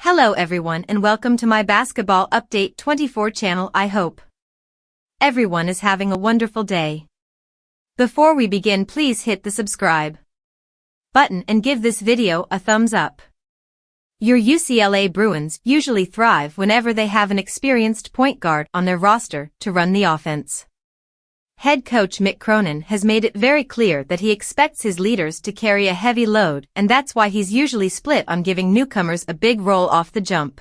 Hello everyone and welcome to my Basketball Update 24 channel. I hope everyone is having a wonderful day. Before we begin, please hit the subscribe button and give this video a thumbs up. Your UCLA Bruins usually thrive whenever they have an experienced point guard on their roster to run the offense. Head coach Mick Cronin has made it very clear that he expects his leaders to carry a heavy load, and that's why he's usually split on giving newcomers a big role off the jump.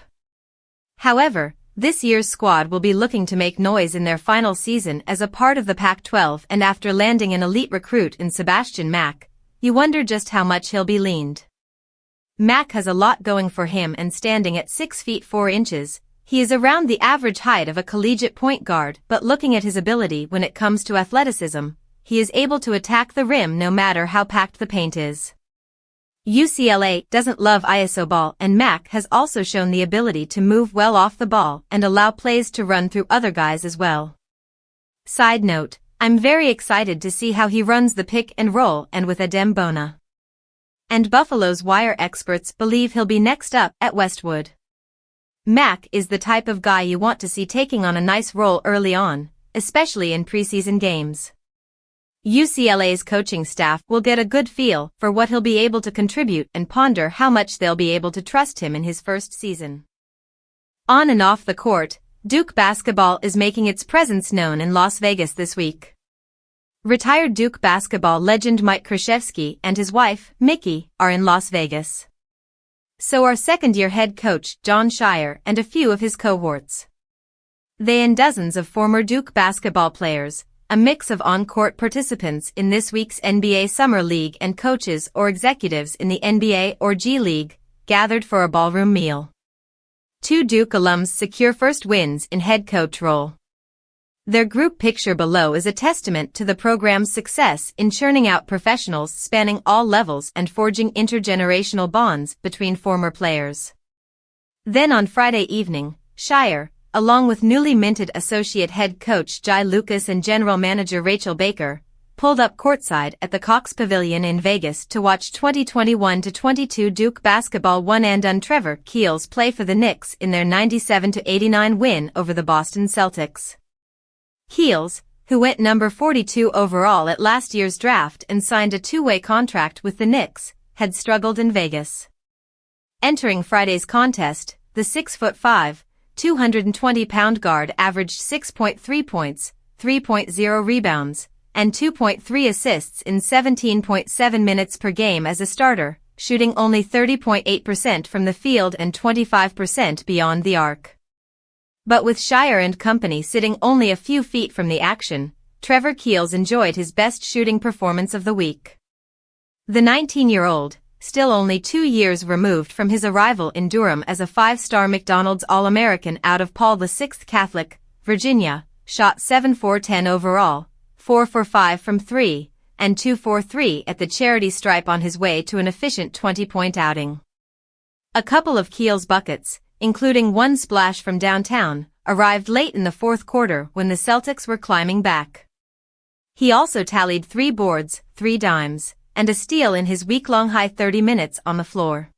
However, this year's squad will be looking to make noise in their final season as a part of the Pac-12, and after landing an elite recruit in Sebastian Mack, you wonder just how much he'll be leaned. Mack has a lot going for him, and standing at 6 feet 4 inches, he is around the average height of a collegiate point guard, but looking at his ability when it comes to athleticism, he is able to attack the rim no matter how packed the paint is. UCLA doesn't love ISO ball, and Mack has also shown the ability to move well off the ball and allow plays to run through other guys as well. Side note, I'm very excited to see how he runs the pick and roll and with Adem Bona. And Buffalo's wire experts believe he'll be next up at Westwood. Mack is the type of guy you want to see taking on a nice role early on, especially in preseason games. UCLA's coaching staff will get a good feel for what he'll be able to contribute and ponder how much they'll be able to trust him in his first season. On and off the court, Duke basketball is making its presence known in Las Vegas this week. Retired Duke basketball legend Mike Krzyzewski and his wife, Mickey, are in Las Vegas. So are second-year head coach Jon Scheyer and a few of his cohorts. They and dozens of former Duke basketball players, a mix of on-court participants in this week's NBA Summer League and coaches or executives in the NBA or G League, gathered for a ballroom meal. 2 Duke alums secure first wins in head coach role. Their group picture below is a testament to the program's success in churning out professionals spanning all levels and forging intergenerational bonds between former players. Then on Friday evening, Scheyer, along with newly minted associate head coach Jai Lucas and general manager Rachel Baker, pulled up courtside at the Cox Pavilion in Vegas to watch 2021-22 Duke basketball one-and-done Trevor Keels play for the Knicks in their 97-89 win over the Boston Celtics. Keels, who went number 42 overall at last year's draft and signed a 2-way contract with the Knicks, had struggled in Vegas. Entering Friday's contest, the 6'5", 220-pound guard averaged 6.3 points, 3.0 rebounds, and 2.3 assists in 17.7 minutes per game as a starter, shooting only 30.8% from the field and 25% beyond the arc. But with Scheyer and company sitting only a few feet from the action, Trevor Keels enjoyed his best shooting performance of the week. The 19-year-old, still only 2 years removed from his arrival in Durham as a 5-star McDonald's All-American out of Paul VI Catholic, Virginia, shot 7-for-10 overall, 4-for-5 from 3, and 2-for-3 at the charity stripe on his way to an efficient 20-point outing. A couple of Keels buckets, including one splash from downtown, arrived late in the fourth quarter when the Celtics were climbing back. He also tallied 3 boards, 3 dimes, and a steal in his week-long high 30 minutes on the floor.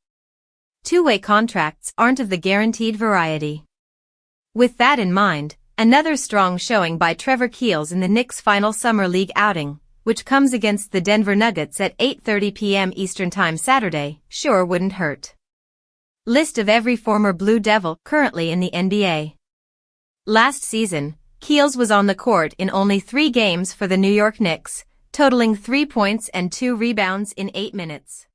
2-way contracts aren't of the guaranteed variety. With that in mind, another strong showing by Trevor Keels in the Knicks' final Summer League outing, which comes against the Denver Nuggets at 8:30 p.m. Eastern Time Saturday, sure wouldn't hurt. List of every former Blue Devil currently in the NBA. Last season, Keels was on the court in only 3 games for the New York Knicks, totaling 3 points and 2 rebounds in 8 minutes.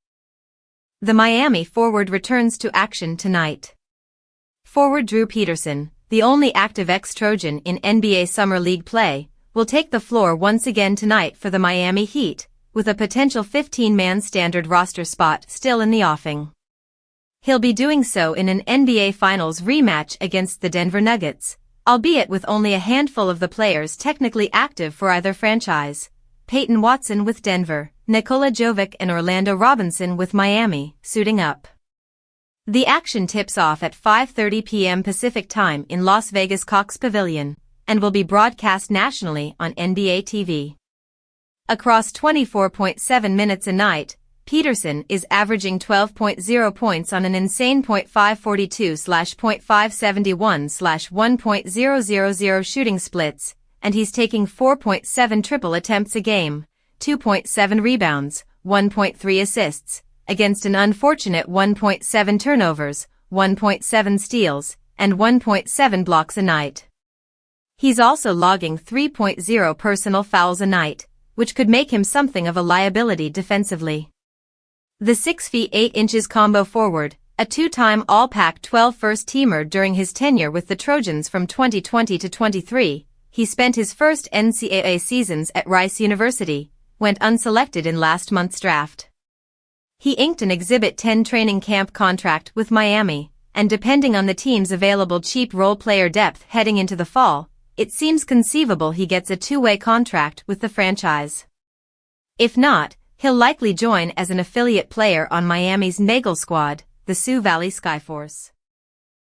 The Miami forward returns to action tonight. Forward Drew Peterson, the only active ex-Trojan in NBA Summer League play, will take the floor once again tonight for the Miami Heat, with a potential 15-man standard roster spot still in the offing. He'll be doing so in an NBA Finals rematch against the Denver Nuggets, albeit with only a handful of the players technically active for either franchise: Peyton Watson with Denver, Nikola Jovic and Orlando Robinson with Miami, suiting up. The action tips off at 5:30 p.m. Pacific Time in Las Vegas Cox Pavilion, and will be broadcast nationally on NBA TV. Across 24.7 minutes a night, Peterson is averaging 12.0 points on an insane .542/.571/1.000 shooting splits, and he's taking 4.7 triple attempts a game, 2.7 rebounds, 1.3 assists, against an unfortunate 1.7 turnovers, 1.7 steals, and 1.7 blocks a night. He's also logging 3.0 personal fouls a night, which could make him something of a liability defensively. The 6 feet 8 inches combo forward, a two-time All-Pac-12 first-teamer during his tenure with the Trojans from 2020 to 23, he spent his first NCAA seasons at Rice University, went unselected in last month's draft. He inked an Exhibit 10 training camp contract with Miami, and depending on the team's available cheap role-player depth heading into the fall, it seems conceivable he gets a two-way contract with the franchise. If not, he'll likely join as an affiliate player on Miami's Nagel squad, the Sioux Valley Skyforce.